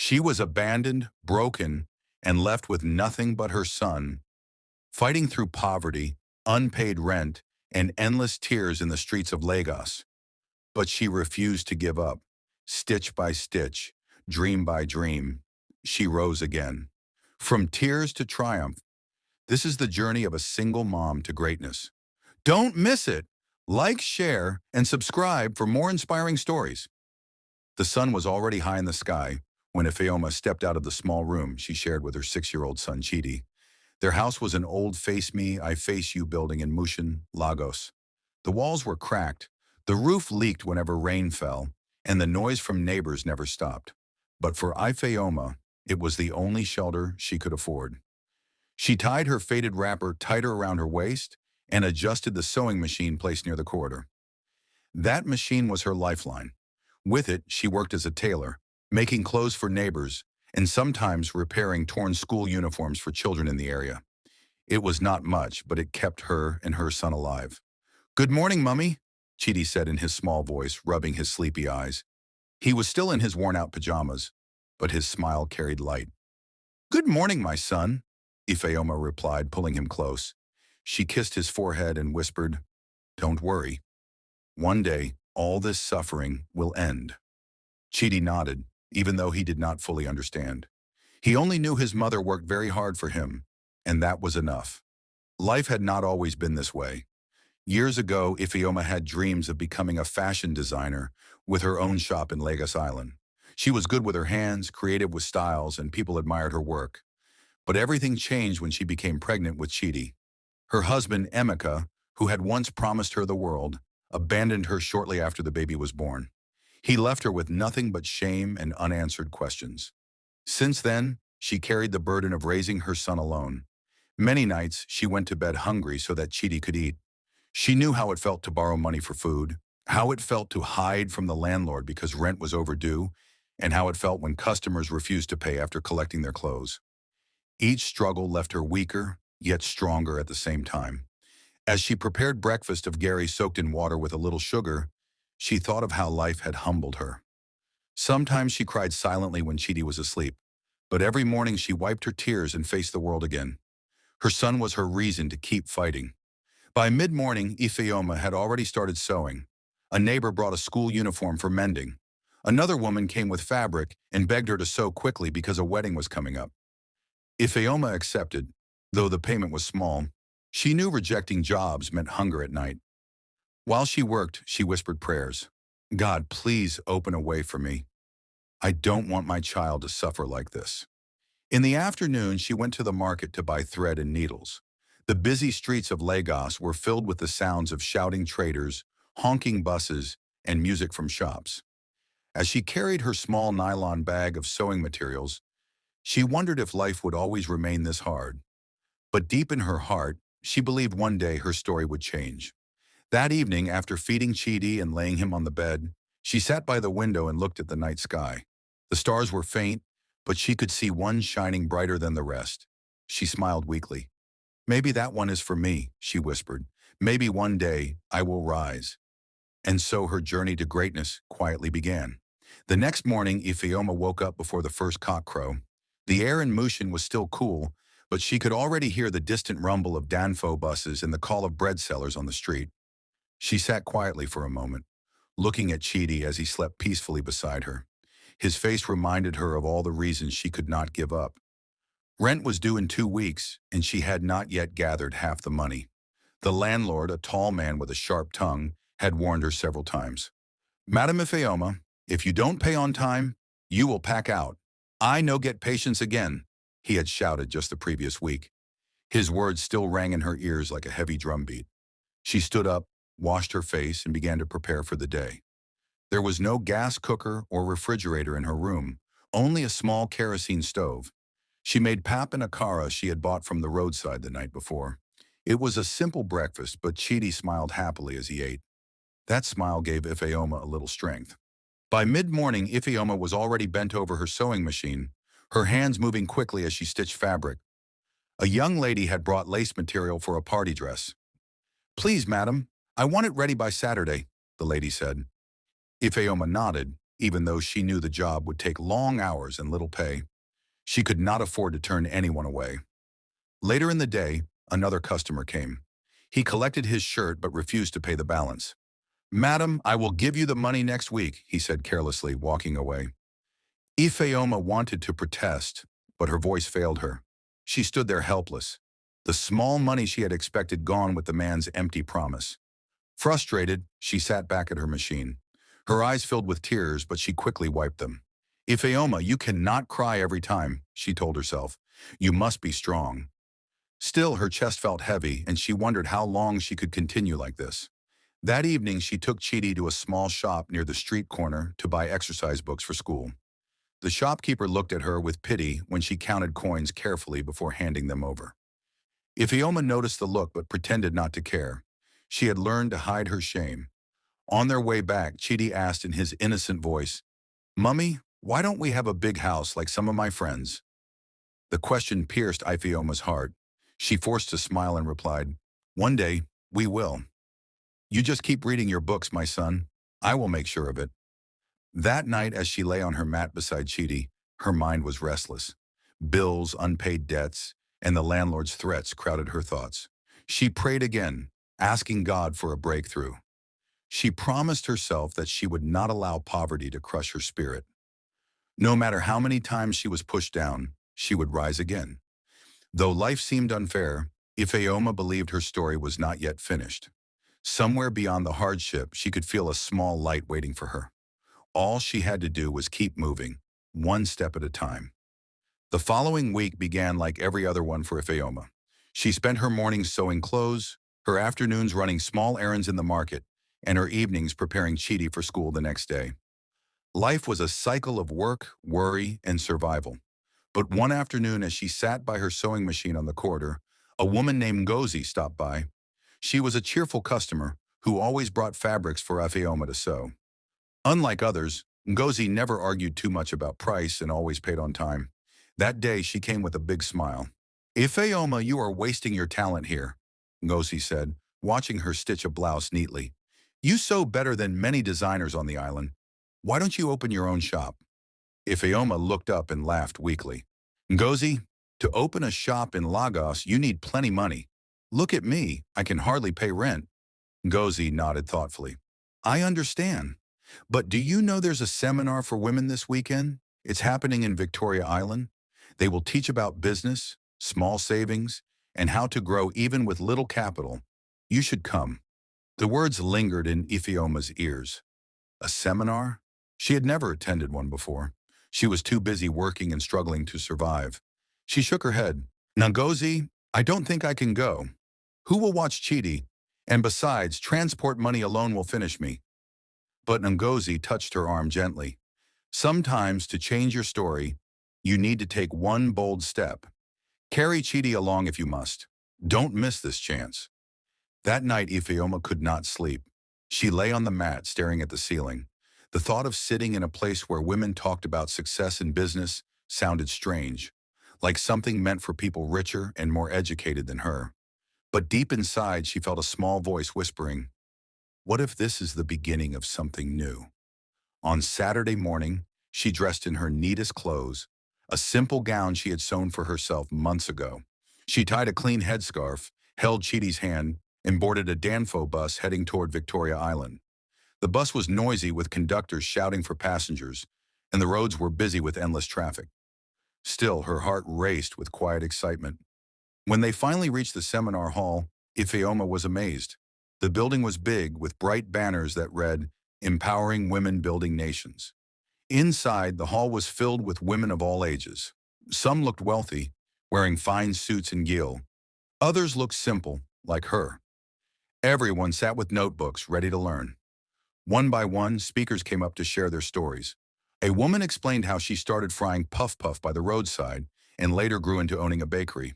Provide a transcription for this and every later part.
She was abandoned, broken, and left with nothing but her son, fighting through poverty, unpaid rent, and endless tears in the streets of Lagos. But she refused to give up. Stitch by stitch, dream by dream, she rose again. From tears to triumph, this is the journey of a single mom to greatness. Don't miss it! Like, share, and subscribe for more inspiring stories. The sun was already high in the sky when Ifeoma stepped out of the small room she shared with her 6-year-old son Chidi. Their house was an old Face Me, I Face You building in Mushin, Lagos. The walls were cracked, the roof leaked whenever rain fell, and the noise from neighbors never stopped. But for Ifeoma, it was the only shelter she could afford. She tied her faded wrapper tighter around her waist and adjusted the sewing machine placed near the corridor. That machine was her lifeline. With it, she worked as a tailor, making clothes for neighbors, and sometimes repairing torn school uniforms for children in the area. It was not much, but it kept her and her son alive. "Good morning, Mummy," Chidi said in his small voice, rubbing his sleepy eyes. He was still in his worn-out pajamas, but his smile carried light. "Good morning, my son," Ifeoma replied, pulling him close. She kissed his forehead and whispered, "Don't worry. One day, all this suffering will end." Chidi nodded, even though he did not fully understand. He only knew his mother worked very hard for him, and that was enough. Life had not always been this way. Years ago, Ifeoma had dreams of becoming a fashion designer with her own shop in Lagos Island. She was good with her hands, creative with styles, and people admired her work. But everything changed when she became pregnant with Chidi. Her husband, Emeka, who had once promised her the world, abandoned her shortly after the baby was born. He left her with nothing but shame and unanswered questions. Since then, she carried the burden of raising her son alone. Many nights, she went to bed hungry so that Chidi could eat. She knew how it felt to borrow money for food, how it felt to hide from the landlord because rent was overdue, and how it felt when customers refused to pay after collecting their clothes. Each struggle left her weaker, yet stronger at the same time. As she prepared breakfast of gari soaked in water with a little sugar, she thought of how life had humbled her. Sometimes she cried silently when Chidi was asleep, but every morning she wiped her tears and faced the world again. Her son was her reason to keep fighting. By mid-morning, Ifeoma had already started sewing. A neighbor brought a school uniform for mending. Another woman came with fabric and begged her to sew quickly because a wedding was coming up. Ifeoma accepted, though the payment was small. She knew rejecting jobs meant hunger at night. While she worked, she whispered prayers. "God, please open a way for me. I don't want my child to suffer like this." In the afternoon, she went to the market to buy thread and needles. The busy streets of Lagos were filled with the sounds of shouting traders, honking buses, and music from shops. As she carried her small nylon bag of sewing materials, she wondered if life would always remain this hard. But deep in her heart, she believed one day her story would change. That evening, after feeding Chidi and laying him on the bed, she sat by the window and looked at the night sky. The stars were faint, but she could see one shining brighter than the rest. She smiled weakly. "Maybe that one is for me," she whispered. "Maybe one day I will rise." And so her journey to greatness quietly began. The next morning, Ifeoma woke up before the first cock crow. The air in Mushin was still cool, but she could already hear the distant rumble of Danfo buses and the call of bread sellers on the street. She sat quietly for a moment, looking at Chidi as he slept peacefully beside her. His face reminded her of all the reasons she could not give up. Rent was due in 2 weeks, and she had not yet gathered half the money. The landlord, a tall man with a sharp tongue, had warned her several times. "Madam Ifeoma, if you don't pay on time, you will pack out. I no get patience again," he had shouted just the previous week. His words still rang in her ears like a heavy drumbeat. She stood up, washed her face, and began to prepare for the day. There was no gas cooker or refrigerator in her room, only a small kerosene stove. She made pap and akara she had bought from the roadside the night before. It was a simple breakfast, but Chidi smiled happily as he ate. That smile gave Ifeoma a little strength. By mid-morning, Ifeoma was already bent over her sewing machine, her hands moving quickly as she stitched fabric. A young lady had brought lace material for a party dress. "Please, madam, I want it ready by Saturday," the lady said. Ifeoma nodded, even though she knew the job would take long hours and little pay. She could not afford to turn anyone away. Later in the day, another customer came. He collected his shirt but refused to pay the balance. "Madam, I will give you the money next week," he said carelessly, walking away. Ifeoma wanted to protest, but her voice failed her. She stood there helpless, the small money she had expected gone with the man's empty promise. Frustrated, she sat back at her machine. Her eyes filled with tears, but she quickly wiped them. "Ifeoma, you cannot cry every time," she told herself. "You must be strong." Still, her chest felt heavy, and she wondered how long she could continue like this. That evening, she took Chidi to a small shop near the street corner to buy exercise books for school. The shopkeeper looked at her with pity when she counted coins carefully before handing them over. Ifeoma noticed the look but pretended not to care. She had learned to hide her shame. On their way back, Chidi asked in his innocent voice, "Mummy, why don't we have a big house like some of my friends?" The question pierced Ifeoma's heart. She forced a smile and replied, "One day, we will. You just keep reading your books, my son. I will make sure of it." That night, as she lay on her mat beside Chidi, her mind was restless. Bills, unpaid debts, and the landlord's threats crowded her thoughts. She prayed again, asking God for a breakthrough. She promised herself that she would not allow poverty to crush her spirit. No matter how many times she was pushed down, she would rise again. Though life seemed unfair, Ifeoma believed her story was not yet finished. Somewhere beyond the hardship, she could feel a small light waiting for her. All she had to do was keep moving, one step at a time. The following week began like every other one for Ifeoma. She spent her mornings sewing clothes, her afternoons running small errands in the market, and her evenings preparing Chidi for school the next day. Life was a cycle of work, worry, and survival. But one afternoon, as she sat by her sewing machine on the corridor, a woman named Ngozi stopped by. She was a cheerful customer who always brought fabrics for Ifeoma to sew. Unlike others, Ngozi never argued too much about price and always paid on time. That day, she came with a big smile. "Ifeoma, you are wasting your talent here," Ngozi said, watching her stitch a blouse neatly. "You sew better than many designers on the island. Why don't you open your own shop?" Ifeoma looked up and laughed weakly. "Ngozi, to open a shop in Lagos, you need plenty money. Look at me, I can hardly pay rent." Ngozi nodded thoughtfully. "I understand. But do you know there's a seminar for women this weekend? It's happening in Victoria Island. They will teach about business, small savings, and how to grow even with little capital. You should come." The words lingered in Ifeoma's ears. A seminar? She had never attended one before. She was too busy working and struggling to survive. She shook her head. "Ngozi, I don't think I can go. Who will watch Chidi? And besides, transport money alone will finish me." But Ngozi touched her arm gently. "Sometimes, to change your story, you need to take one bold step. Carry Chidi along if you must. Don't miss this chance." That night, Ifeoma could not sleep. She lay on the mat, staring at the ceiling. The thought of sitting in a place where women talked about success in business sounded strange, like something meant for people richer and more educated than her. But deep inside, she felt a small voice whispering, "What if this is the beginning of something new?" On Saturday morning, she dressed in her neatest clothes, a simple gown she had sewn for herself months ago. She tied a clean headscarf, held Chidi's hand, and boarded a Danfo bus heading toward Victoria Island. The bus was noisy with conductors shouting for passengers, and the roads were busy with endless traffic. Still, her heart raced with quiet excitement. When they finally reached the seminar hall, Ifeoma was amazed. The building was big, with bright banners that read, "Empowering Women Building Nations." Inside, the hall was filled with women of all ages. Some looked wealthy, wearing fine suits and gil. Others looked simple, like her. Everyone sat with notebooks, ready to learn. One by one, speakers came up to share their stories. A woman explained how she started frying puff-puff by the roadside and later grew into owning a bakery.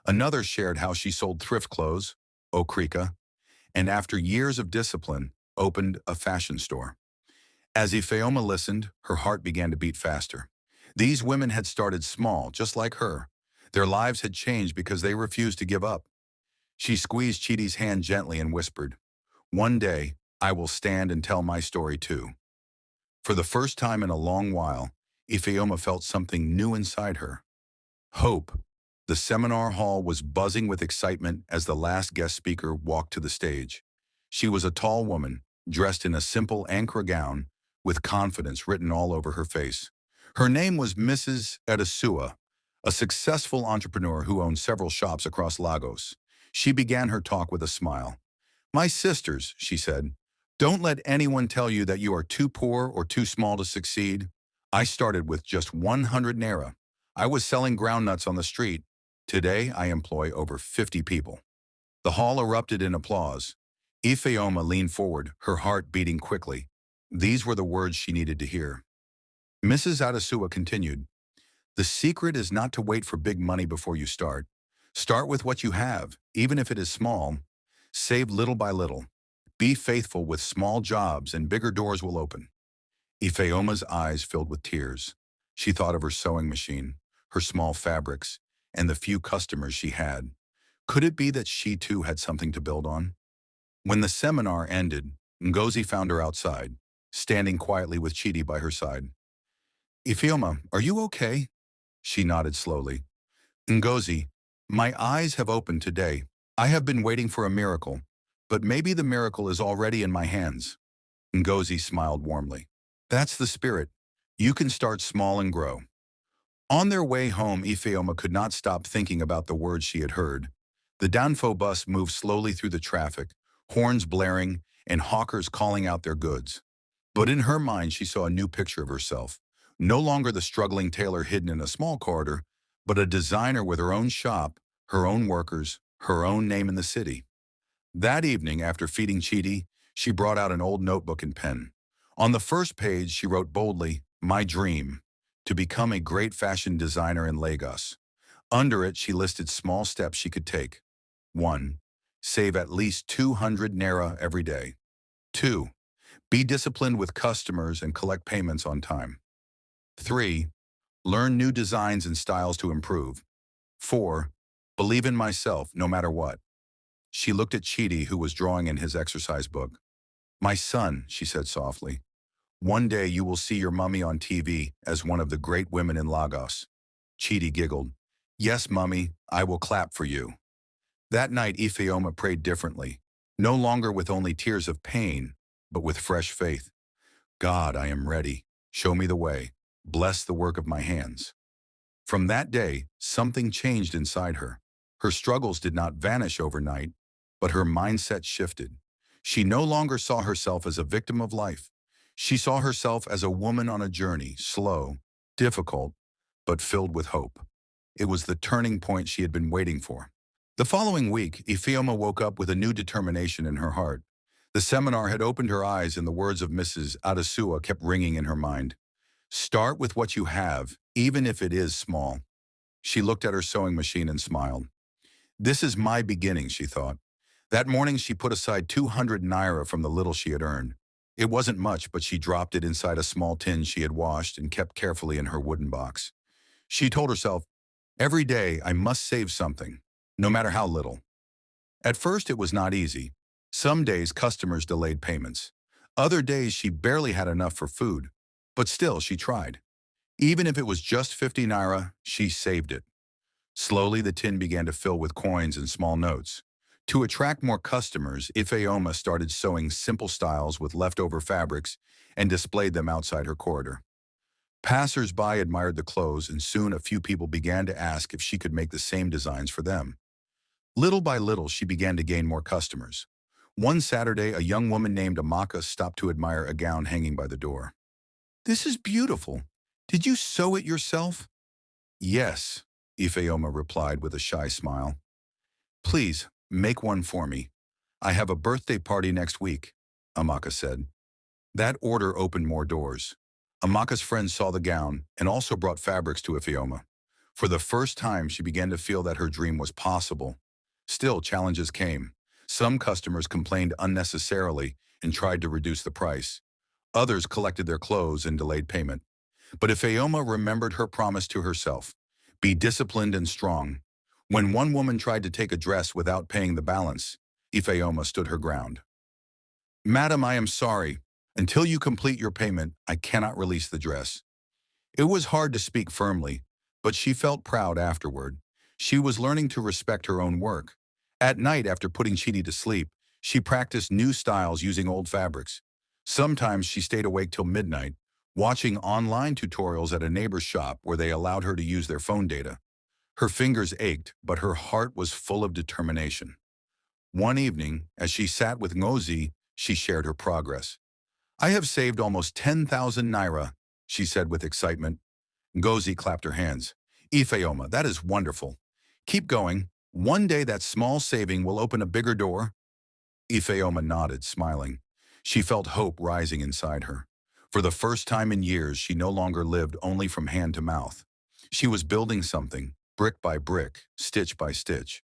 Another shared how she sold thrift clothes, okrika, and after years of discipline, opened a fashion store. As Ifeoma listened, her heart began to beat faster. These women had started small, just like her. Their lives had changed because they refused to give up. She squeezed Chidi's hand gently and whispered, "One day, I will stand and tell my story too." For the first time in a long while, Ifeoma felt something new inside her. Hope. The seminar hall was buzzing with excitement as the last guest speaker walked to the stage. She was a tall woman, dressed in a simple Ankara gown, with confidence written all over her face. Her name was Mrs. Adesua, a successful entrepreneur who owned several shops across Lagos. She began her talk with a smile. "My sisters," she said, "don't let anyone tell you that you are too poor or too small to succeed. I started with just 100 naira. I was selling groundnuts on the street. Today, I employ over 50 people." The hall erupted in applause. Ifeoma leaned forward, her heart beating quickly. These were the words she needed to hear. Mrs. Adesua continued, "The secret is not to wait for big money before you start. Start with what you have, even if it is small. Save little by little. Be faithful with small jobs and bigger doors will open." Ifeoma's eyes filled with tears. She thought of her sewing machine, her small fabrics, and the few customers she had. Could it be that she too had something to build on? When the seminar ended, Ngozi found her outside, standing quietly with Chidi by her side. "Ifeoma, are you okay?" She nodded slowly. "Ngozi, my eyes have opened today. I have been waiting for a miracle, but maybe the miracle is already in my hands." Ngozi smiled warmly. "That's the spirit. You can start small and grow." On their way home, Ifeoma could not stop thinking about the words she had heard. The Danfo bus moved slowly through the traffic, horns blaring and hawkers calling out their goods. But in her mind, she saw a new picture of herself. No longer the struggling tailor hidden in a small corridor, but a designer with her own shop, her own workers, her own name in the city. That evening, after feeding Chidi, she brought out an old notebook and pen. On the first page, she wrote boldly, "My dream, to become a great fashion designer in Lagos." Under it, she listed small steps she could take. 1. Save at least 200 naira every day. 2. Be disciplined with customers and collect payments on time. 3. Learn new designs and styles to improve. 4. Believe in myself no matter what. She looked at Chidi, who was drawing in his exercise book. "My son," she said softly, "one day you will see your mummy on TV as one of the great women in Lagos." Chidi giggled. "Yes, mummy, I will clap for you." That night, Ifeoma prayed differently, no longer with only tears of pain, but with fresh faith. "God, I am ready. Show me the way. Bless the work of my hands." From that day, something changed inside her. Her struggles did not vanish overnight, but her mindset shifted. She no longer saw herself as a victim of life. She saw herself as a woman on a journey, slow, difficult, but filled with hope. It was the turning point she had been waiting for. The following week, Ifeoma woke up with a new determination in her heart. The seminar had opened her eyes and the words of Mrs. Adesua kept ringing in her mind. Start with what you have, even if it is small. She looked at her sewing machine and smiled. This is my beginning, she thought. That morning she put aside 200 naira from the little she had earned. It wasn't much, but she dropped it inside a small tin she had washed and kept carefully in her wooden box. She told herself, every day I must save something, no matter how little. At first it was not easy. Some days customers delayed payments. Other days she barely had enough for food. But still she tried. Even if it was just 50 naira, she saved it. Slowly the tin began to fill with coins and small notes. To attract more customers, Ifeoma started sewing simple styles with leftover fabrics and displayed them outside her corridor. Passers-by admired the clothes, and soon a few people began to ask if she could make the same designs for them. Little by little, she began to gain more customers. One Saturday, a young woman named Amaka stopped to admire a gown hanging by the door. "This is beautiful. Did you sew it yourself?" "Yes," Ifeoma replied with a shy smile. "Please, make one for me. I have a birthday party next week," Amaka said. That order opened more doors. Amaka's friends saw the gown and also brought fabrics to Ifeoma. For the first time, she began to feel that her dream was possible. Still, challenges came. Some customers complained unnecessarily and tried to reduce the price. Others collected their clothes and delayed payment. But Ifeoma remembered her promise to herself. Be disciplined and strong. When one woman tried to take a dress without paying the balance, Ifeoma stood her ground. "Madam, I am sorry. Until you complete your payment, I cannot release the dress. It was hard to speak firmly, but she felt proud afterward. She was learning to respect her own work. At night, after putting Chidi to sleep, she practiced new styles using old fabrics. Sometimes she stayed awake till midnight, watching online tutorials at a neighbor's shop where they allowed her to use their phone data. Her fingers ached, but her heart was full of determination. One evening, as she sat with Ngozi, she shared her progress. I have saved almost 10,000 naira, she said with excitement. Ngozi clapped her hands. Ifeoma, that is wonderful. Keep going. One day that small saving will open a bigger door. Ifeoma nodded, smiling. She felt hope rising inside her. For the first time in years, she no longer lived only from hand to mouth. She was building something, brick by brick, stitch by stitch.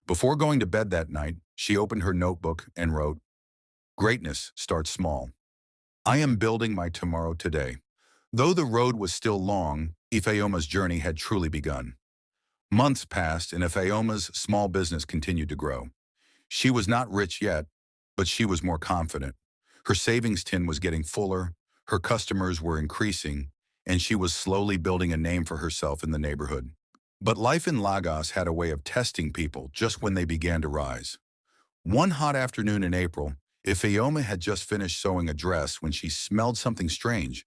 Before going to bed that night, she opened her notebook and wrote, Greatness starts small. I am building my tomorrow today. Though the road was still long, Ifeoma's journey had truly begun. Months passed and Ifeoma's small business continued to grow. She was not rich yet, but she was more confident. Her savings tin was getting fuller, her customers were increasing, and she was slowly building a name for herself in the neighborhood. But life in Lagos had a way of testing people just when they began to rise. One hot afternoon in April, Ifeoma had just finished sewing a dress when she smelled something strange.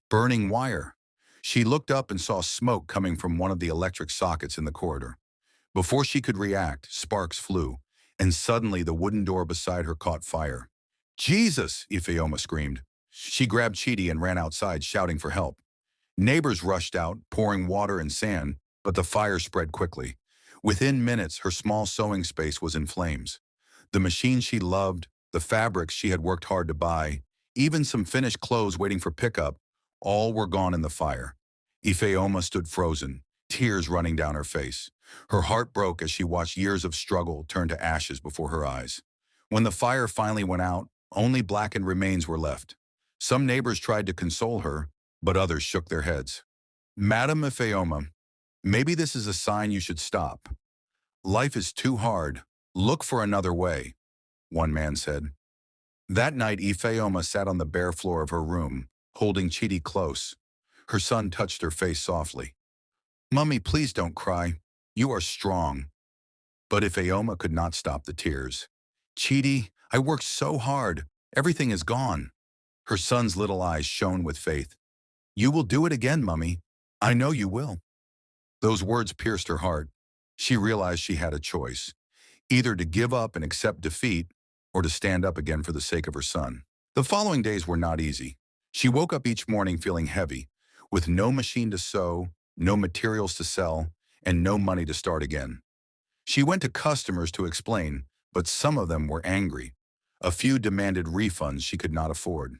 Burning wire. She looked up and saw smoke coming from one of the electric sockets in the corridor. Before she could react, sparks flew, and suddenly the wooden door beside her caught fire. Jesus! Ifeoma screamed. She grabbed Chidi and ran outside, shouting for help. Neighbors rushed out, pouring water and sand, but the fire spread quickly. Within minutes, her small sewing space was in flames. The machine she loved, the fabrics she had worked hard to buy, even some finished clothes waiting for pickup, all were gone in the fire. Ifeoma stood frozen, tears running down her face. Her heart broke as she watched years of struggle turn to ashes before her eyes. When the fire finally went out, only blackened remains were left. Some neighbors tried to console her, but others shook their heads. Madam Ifeoma, maybe this is a sign you should stop. Life is too hard. Look for another way, one man said. That night, Ifeoma sat on the bare floor of her room, holding Chidi close. Her son touched her face softly. Mummy, please don't cry. You are strong. But Ifeoma could not stop the tears. Chidi, I worked so hard. Everything is gone. Her son's little eyes shone with faith. You will do it again, Mummy. I know you will. Those words pierced her heart. She realized she had a choice, either to give up and accept defeat or to stand up again for the sake of her son. The following days were not easy. She woke up each morning feeling heavy, with no machine to sew, no materials to sell, and no money to start again. She went to customers to explain, but some of them were angry. A few demanded refunds she could not afford.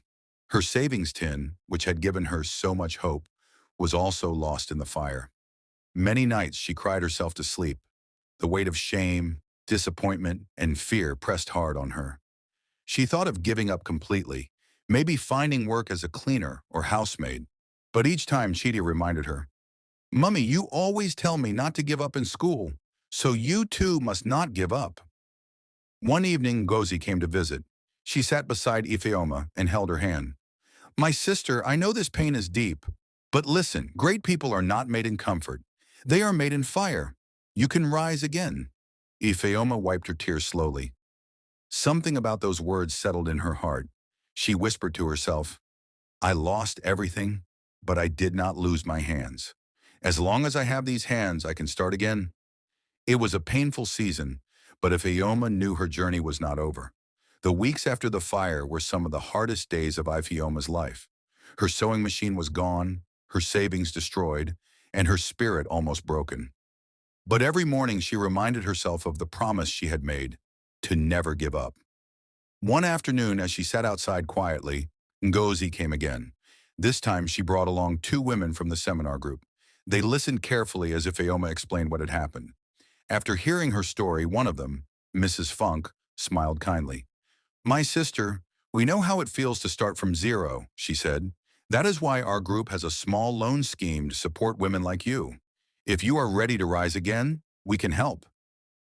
Her savings tin, which had given her so much hope, was also lost in the fire. Many nights she cried herself to sleep. The weight of shame, disappointment, and fear pressed hard on her. She thought of giving up completely, maybe finding work as a cleaner or housemaid. But each time Chidi reminded her, Mummy, you always tell me not to give up in school, so you too must not give up. One evening, Ngozi came to visit. She sat beside Ifeoma and held her hand. My sister, I know this pain is deep, but listen, great people are not made in comfort. They are made in fire. You can rise again. Ifeoma wiped her tears slowly. Something about those words settled in her heart. She whispered to herself, I lost everything, but I did not lose my hands. As long as I have these hands, I can start again. It was a painful season, but Ifeoma knew her journey was not over. The weeks after the fire were some of the hardest days of Ifeoma's life. Her sewing machine was gone, her savings destroyed, and her spirit almost broken. But every morning she reminded herself of the promise she had made, to never give up. One afternoon, as she sat outside quietly, Ngozi came again. This time she brought along 2 women from the seminar group. They listened carefully as Ifeoma explained what had happened. After hearing her story, one of them, Mrs. Funk, smiled kindly. My sister, we know how it feels to start from zero, she said. That is why our group has a small loan scheme to support women like you. If you are ready to rise again, we can help.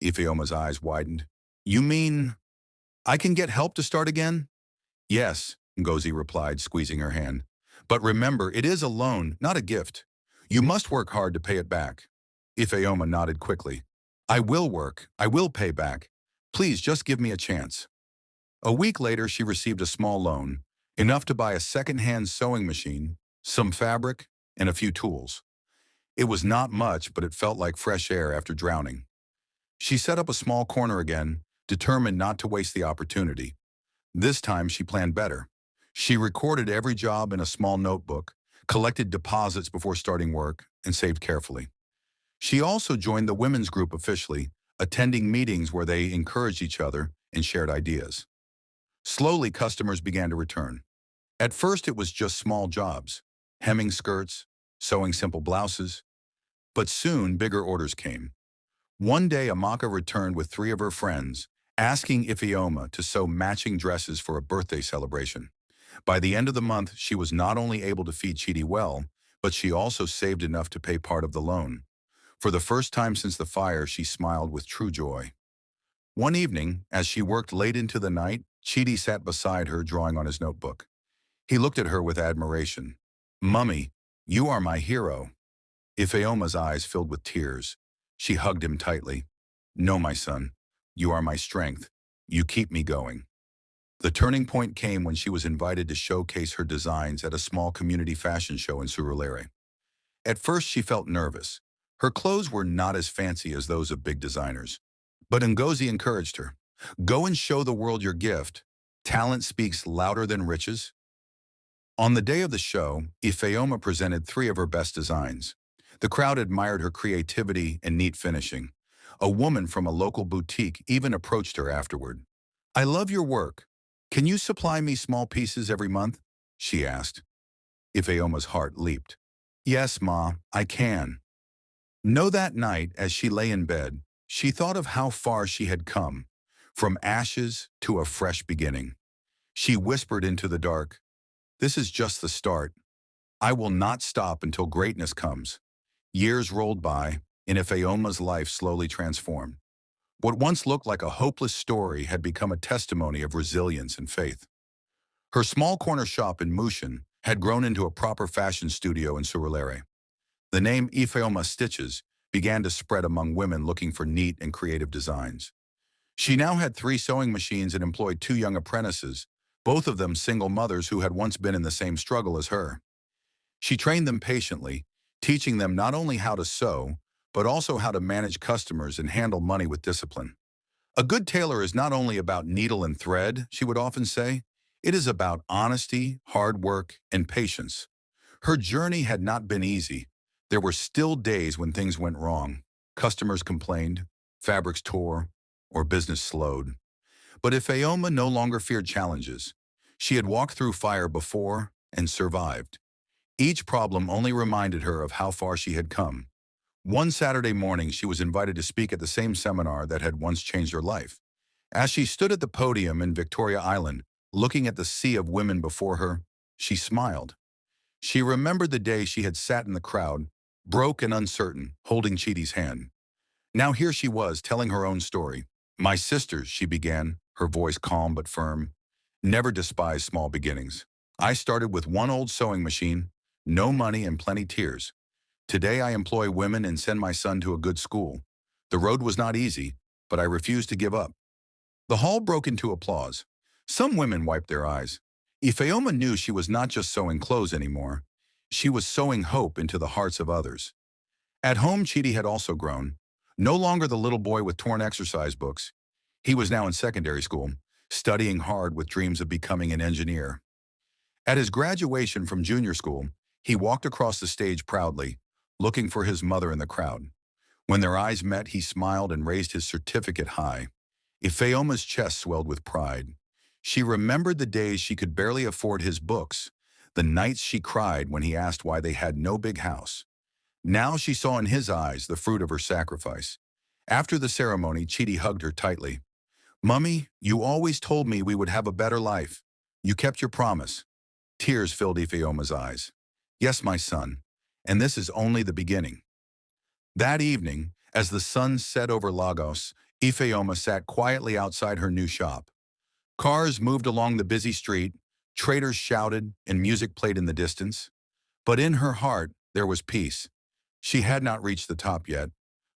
Ifeoma's eyes widened. You mean I can get help to start again? Yes, Ngozi replied, squeezing her hand. But remember, it is a loan, not a gift. You must work hard to pay it back. Ifeoma nodded quickly. I will work. I will pay back. Please just give me a chance. A week later, she received a small loan, enough to buy a second-hand sewing machine, some fabric, and a few tools. It was not much, but it felt like fresh air after drowning. She set up a small corner again, determined not to waste the opportunity. This time she planned better. She recorded every job in a small notebook, collected deposits before starting work, and saved carefully. She also joined the women's group officially, attending meetings where they encouraged each other and shared ideas. Slowly, customers began to return. At first, it was just small jobs, hemming skirts, sewing simple blouses, but soon bigger orders came. One day, Amaka returned with 3 of her friends, asking Ifeoma to sew matching dresses for a birthday celebration. By the end of the month, she was not only able to feed Chidi well, but she also saved enough to pay part of the loan. For the first time since the fire, she smiled with true joy. One evening, as she worked late into the night, Chidi sat beside her drawing on his notebook. He looked at her with admiration. "Mummy, you are my hero." Ifeoma's eyes filled with tears. She hugged him tightly. "No, my son. You are my strength. You keep me going." The turning point came when she was invited to showcase her designs at a small community fashion show in Surulere. At first, she felt nervous. Her clothes were not as fancy as those of big designers. But Ngozi encouraged her. "Go and show the world your gift. Talent speaks louder than riches." On the day of the show, Ifeoma presented 3 of her best designs. The crowd admired her creativity and neat finishing. A woman from a local boutique even approached her afterward. "I love your work. Can you supply me small pieces every month?" she asked. Ifeoma's heart leaped. "Yes, Ma, I can." No, that night, as she lay in bed, she thought of how far she had come, from ashes to a fresh beginning. She whispered into the dark, "This is just the start. I will not stop until greatness comes." Years rolled by, and Ifeoma's life slowly transformed. What once looked like a hopeless story had become a testimony of resilience and faith. Her small corner shop in Mushin had grown into a proper fashion studio in Surulere. The name Ifeoma Stitches began to spread among women looking for neat and creative designs. She now had 3 sewing machines and employed 2 young apprentices, both of them single mothers who had once been in the same struggle as her. She trained them patiently, teaching them not only how to sew, but also how to manage customers and handle money with discipline. "A good tailor is not only about needle and thread," she would often say. "It is about honesty, hard work, and patience." Her journey had not been easy. There were still days when things went wrong. Customers complained, fabrics tore, or business slowed. But Ifeoma no longer feared challenges. She had walked through fire before and survived. Each problem only reminded her of how far she had come. One Saturday morning, she was invited to speak at the same seminar that had once changed her life. As she stood at the podium in Victoria Island, looking at the sea of women before her, she smiled. She remembered the day she had sat in the crowd, broke and uncertain, holding Chidi's hand. Now here she was, telling her own story. "My sisters," she began, her voice calm but firm, "never despise small beginnings. I started with one old sewing machine, no money and plenty tears. Today I employ women and send my son to a good school. The road was not easy, but I refused to give up." The hall broke into applause. Some women wiped their eyes. Ifeoma knew she was not just sewing clothes anymore. She was sewing hope into the hearts of others. At home, Chidi had also grown. No longer the little boy with torn exercise books. He was now in secondary school, studying hard with dreams of becoming an engineer. At his graduation from junior school, he walked across the stage proudly, looking for his mother in the crowd. When their eyes met, he smiled and raised his certificate high. Ifeoma's chest swelled with pride. She remembered the days she could barely afford his books, the nights she cried when he asked why they had no big house. Now she saw in his eyes the fruit of her sacrifice. After the ceremony, Chidi hugged her tightly. "Mummy, you always told me we would have a better life. You kept your promise." Tears filled Ifeoma's eyes. "Yes, my son, and this is only the beginning." That evening, as the sun set over Lagos, Ifeoma sat quietly outside her new shop. Cars moved along the busy street, Traders shouted and music played in the distance, but in her heart there was peace. She had not reached the top yet,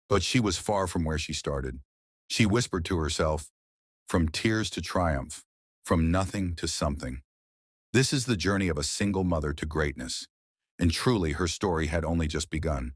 but she was far from where she started. She whispered to herself, from tears to triumph, from nothing to something. This is the journey of a single mother to greatness, and truly her story had only just begun.